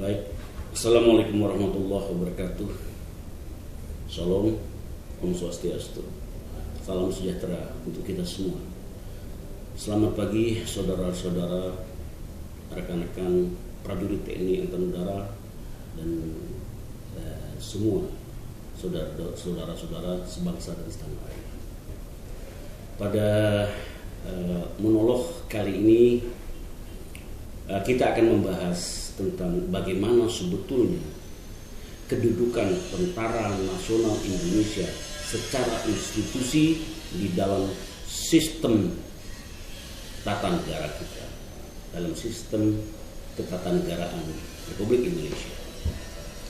Baik, Assalamualaikum warahmatullahi wabarakatuh. Shalom, Om Swastiastu. Salam sejahtera untuk kita semua. Selamat pagi saudara-saudara, rekan-rekan prajurit TNI Angkatan Udara dan semua saudara-saudara sebangsa dan setanah air. Pada monolog kali ini kita akan membahas tentang bagaimana sebetulnya kedudukan Tentara Nasional Indonesia secara institusi di dalam sistem tata negara kita, dalam sistem ketatanegaraan Republik Indonesia.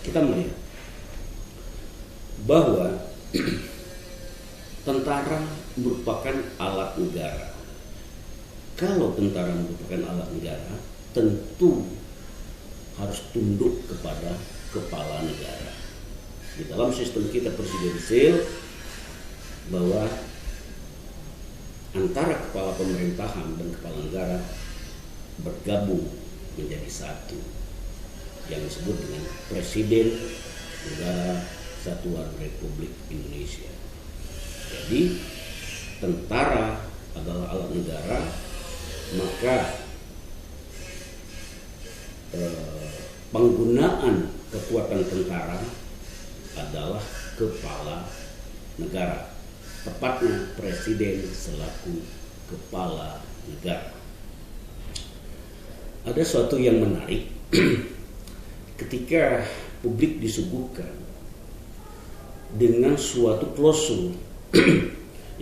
Kita melihat bahwa tentara merupakan alat negara. Kalau tentara merupakan alat negara, tentu harus tunduk kepada kepala negara. Di dalam sistem kita presidensial, bahwa antara kepala pemerintahan dan kepala negara bergabung menjadi satu, yang disebut dengan Presiden Negara Kesatuan Republik Indonesia. Jadi tentara adalah alat negara, maka penggunaan kekuatan tentara adalah kepala negara, tepatnya presiden selaku kepala negara. Ada suatu yang menarik ketika publik disuguhkan dengan suatu klausul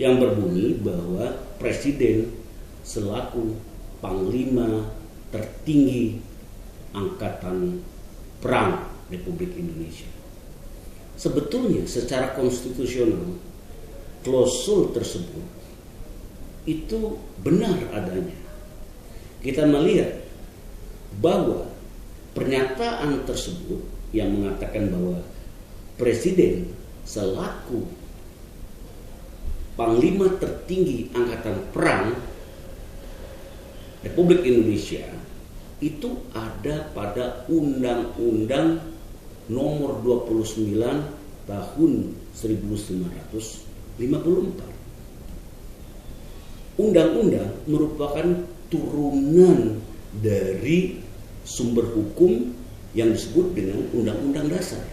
yang berbunyi bahwa presiden selaku panglima tertinggi Angkatan Perang Republik Indonesia. Sebetulnya secara konstitusional klausul tersebut itu benar adanya. Kita melihat bahwa pernyataan tersebut yang mengatakan bahwa presiden selaku panglima tertinggi Angkatan Perang Republik Indonesia itu ada pada Undang-Undang Nomor 29 Tahun 1954. Undang-undang merupakan turunan dari sumber hukum yang disebut dengan Undang-Undang Dasar.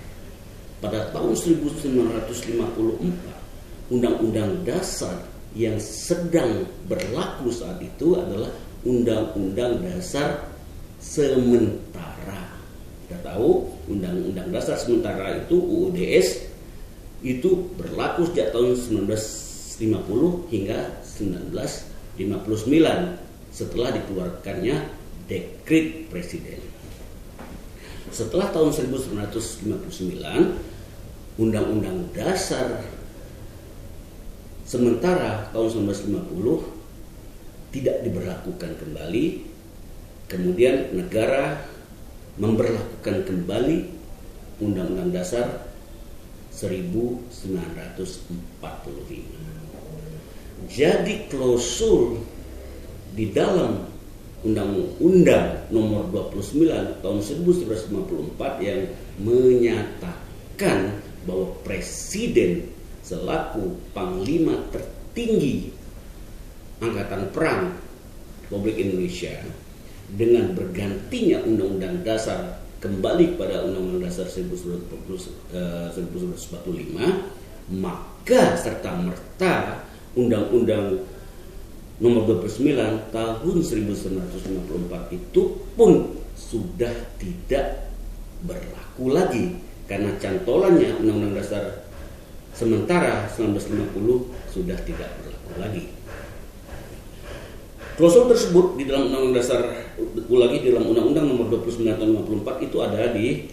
Pada tahun 1954, Undang-Undang Dasar yang sedang berlaku saat itu adalah Undang-Undang Dasar Sementara. Kita tahu Undang-Undang Dasar Sementara itu UUDS itu berlaku sejak tahun 1950 hingga 1959 setelah dikeluarkannya dekret presiden. Setelah tahun 1959, Undang-Undang Dasar Sementara tahun 1950 tidak diberlakukan kembali. Kemudian negara memberlakukan kembali Undang-Undang Dasar 1945. Jadi klausul di dalam Undang-Undang Nomor 29 tahun 1954 yang menyatakan bahwa presiden selaku panglima tertinggi Angkatan Perang Republik Indonesia dengan bergantinya Undang-Undang Dasar kembali kepada Undang-Undang Dasar 1945, maka serta-merta Undang-Undang Nomor 29 tahun 1954 itu pun sudah tidak berlaku lagi, karena cantolannya Undang-Undang Dasar Sementara 1950 sudah tidak berlaku lagi. Klausul tersebut di dalam Undang-Undang Dasar, ulangi, di dalam Undang-Undang Nomor 29 tahun 1954 itu ada di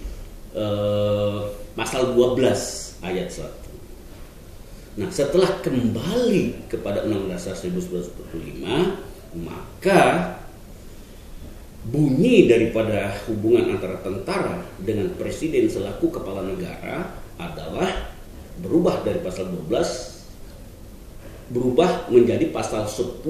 pasal 12 ayat 1. Nah, setelah kembali kepada Undang-Undang Dasar 1945, maka bunyi daripada hubungan antara tentara dengan presiden selaku kepala negara adalah berubah dari pasal 12 berubah menjadi pasal 10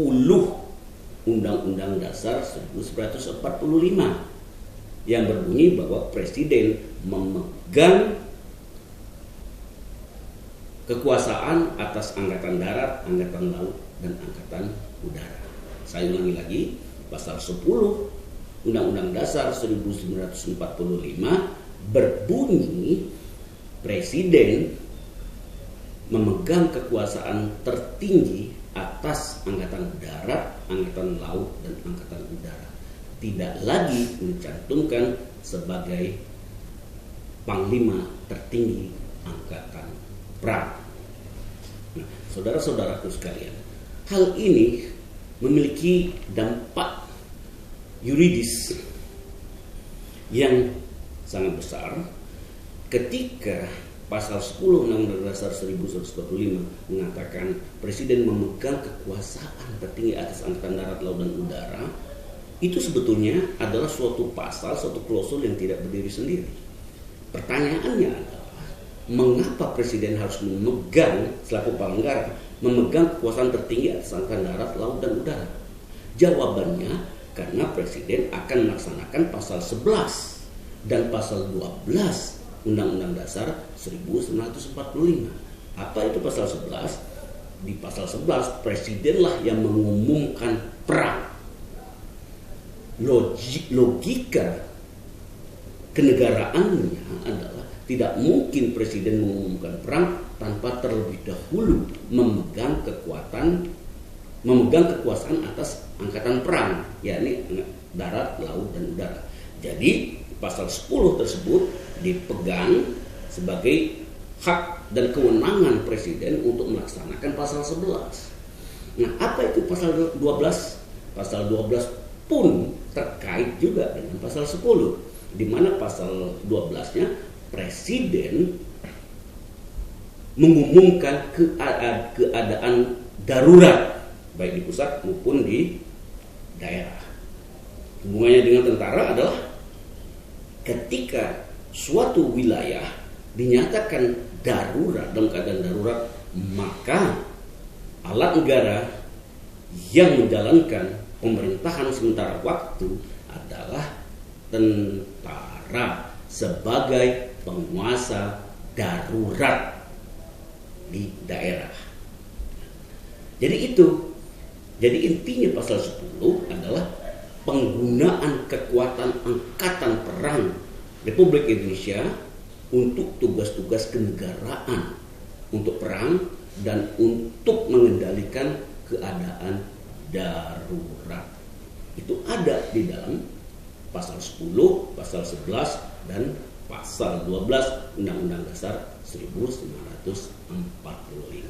Undang-Undang Dasar 1945. yang berbunyi bahwa presiden memegang kekuasaan atas angkatan darat, angkatan laut, dan angkatan udara. Saya ulangi lagi, pasal 10 Undang-Undang Dasar 1945 berbunyi presiden memegang kekuasaan tertinggi atas angkatan darat, angkatan laut, dan angkatan udara. Tidak lagi mencantumkan sebagai panglima tertinggi angkatan perang. Nah, saudara-saudaraku sekalian, hal ini memiliki dampak yuridis yang sangat besar ketika pasal 10 Undang-Undang Dasar 1945 mengatakan presiden memegang kekuasaan tertinggi atas angkatan darat, laut, dan udara. Itu sebetulnya adalah suatu pasal, suatu klausul yang tidak berdiri sendiri. Pertanyaannya adalah, mengapa presiden harus memegang selaku kepala negara memegang kekuasaan tertinggi atas angkatan darat, laut, dan udara? Jawabannya, karena presiden akan melaksanakan pasal 11 dan pasal 12 Undang-Undang Dasar 1945. Apa itu pasal 11? Di pasal 11 presidenlah yang mengumumkan perang. Logika kenegaraannya adalah tidak mungkin presiden mengumumkan perang tanpa terlebih dahulu memegang kekuasaan atas angkatan perang, yakni darat, laut, dan udara. Jadi pasal 10 tersebut dipegang sebagai hak dan kewenangan presiden untuk melaksanakan pasal 11. Nah, apa itu pasal 12? Pasal 12 pun terkait juga dengan pasal 10, di mana pasal 12-nya presiden mengumumkan keadaan darurat baik di pusat maupun di daerah. Hubungannya dengan tentara adalah ketika suatu wilayah dinyatakan darurat, dalam keadaan darurat, maka alat negara yang menjalankan pemerintahan sementara waktu adalah tentara sebagai penguasa darurat di daerah. Jadi intinya pasal 10 adalah penggunaan kekuatan angkatan perang Republik Indonesia untuk tugas-tugas kenegaraan, untuk perang dan untuk mengendalikan keadaan darurat. Itu ada di dalam pasal 10, pasal 11, dan pasal 12 Undang-Undang Dasar 1945.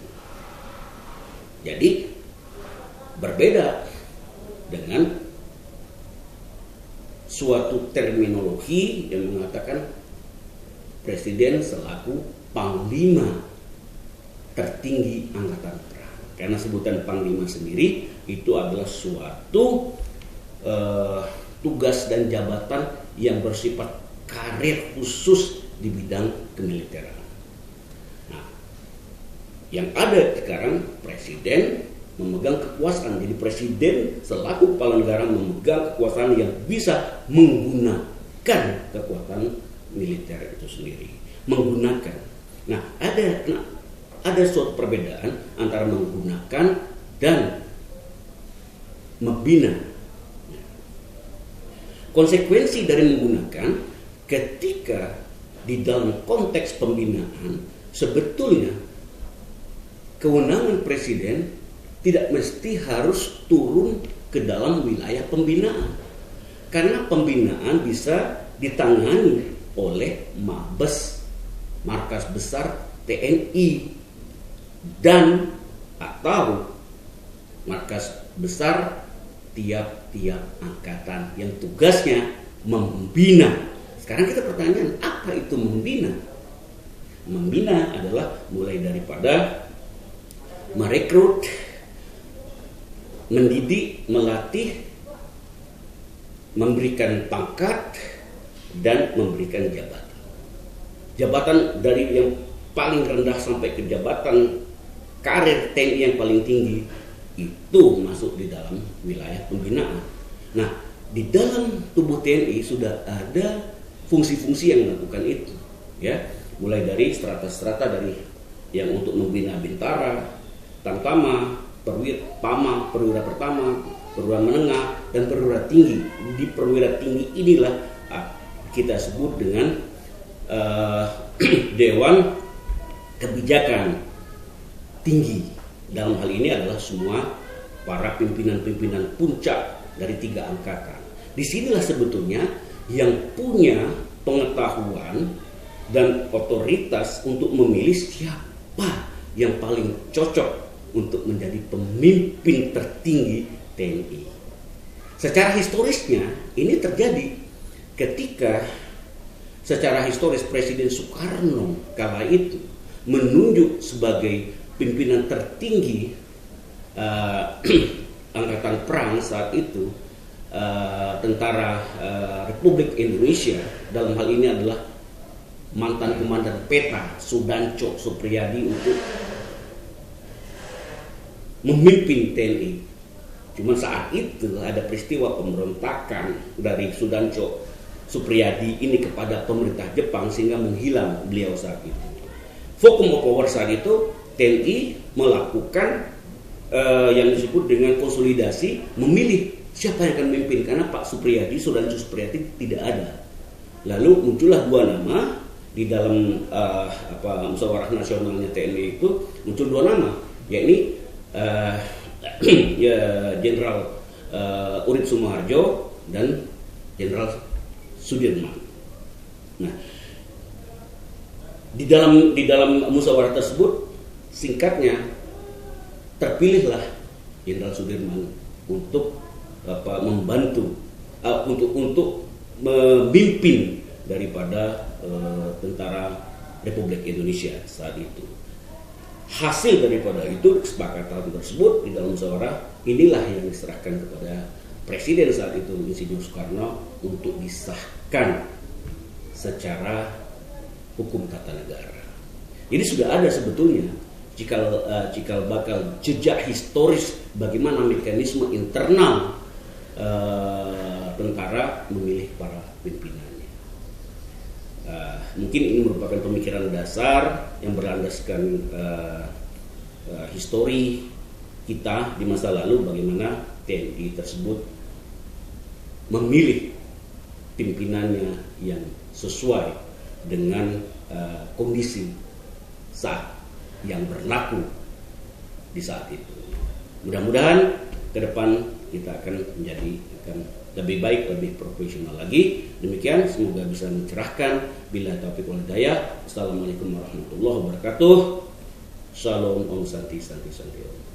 Jadi berbeda dengan suatu terminologi yang mengatakan presiden selaku panglima tertinggi angkatan perang. Karena sebutan panglima sendiri itu adalah suatu tugas dan jabatan yang bersifat karir khusus di bidang kemiliteran. Nah, yang ada sekarang presiden memegang kekuasaan. Jadi presiden selaku kepala negara memegang kekuasaan yang bisa menggunakan kekuatan militer itu sendiri. Menggunakan. Nah, ada suatu perbedaan antara menggunakan dan membina. Konsekuensi dari menggunakan, ketika di dalam konteks pembinaan, sebetulnya kewenangan presiden tidak mesti harus turun ke dalam wilayah pembinaan. Karena pembinaan bisa ditangani oleh Mabes, Markas Besar TNI, dan atau Markas Besar tiap-tiap angkatan yang tugasnya membina. Sekarang kita pertanyaan, apa itu membina? Membina adalah mulai daripada merekrut, mendidik, melatih, memberikan pangkat, dan memberikan jabatan. Jabatan dari yang paling rendah sampai ke jabatan karir TNI yang paling tinggi itu masuk di dalam wilayah pembinaan. Nah, di dalam tubuh TNI sudah ada fungsi-fungsi yang melakukan itu, ya, mulai dari strata-strata dari yang untuk membina bintara, tamtama, perwira pertama, perwira menengah, dan perwira tinggi. Di perwira tinggi inilah kita sebut dengan Dewan Kebijakan Tinggi. Dalam hal ini adalah semua para pimpinan-pimpinan puncak dari 3 angkatan. Disinilah sebetulnya yang punya pengetahuan dan otoritas untuk memilih siapa yang paling cocok untuk menjadi pemimpin tertinggi TNI. Secara historisnya ini terjadi ketika secara historis Presiden Soekarno kala itu menunjuk sebagai pimpinan tertinggi angkatan perang saat itu tentara Republik Indonesia, dalam hal ini adalah mantan komandan peta Sudanco Supriyadi untuk memimpin TNI. Cuma saat itu ada peristiwa pemberontakan dari Sudanco Supriyadi ini kepada pemerintah Jepang sehingga menghilang beliau saat itu. Vacuum of power saat itu TNI melakukan yang disebut dengan konsolidasi, memilih siapa yang akan memimpin karena Pak Supriyadi, Sudanco Supriyadi tidak ada. Lalu muncullah 2 nama di dalam musyawarah nasionalnya TNI itu, muncul 2 nama, yakni Jenderal Urip Sumoharjo dan Jenderal Sudirman. Nah, di dalam musyawarah tersebut singkatnya terpilihlah Jenderal Sudirman untuk membantu untuk memimpin daripada tentara Republik Indonesia saat itu. Hasil daripada itu kesepakatan tersebut di dalam musyawarah inilah yang diserahkan kepada Presiden saat itu Insinyur Soekarno untuk disahkan secara hukum tata negara. Jadi sudah ada sebetulnya cikal bakal jejak historis bagaimana mekanisme internal tentara memilih para pimpinannya. Mungkin ini merupakan pemikiran dasar yang berlandaskan histori kita di masa lalu, bagaimana TNI tersebut memilih pimpinannya yang sesuai dengan kondisi saat yang berlaku di saat itu. Mudah-mudahan ke depan kita akan lebih baik, lebih profesional lagi. Demikian, semoga bisa mencerahkan. Bila taufiq wal hidayah. Assalamualaikum warahmatullahi wabarakatuh. Shalom, Om Santi Santi Santi Om.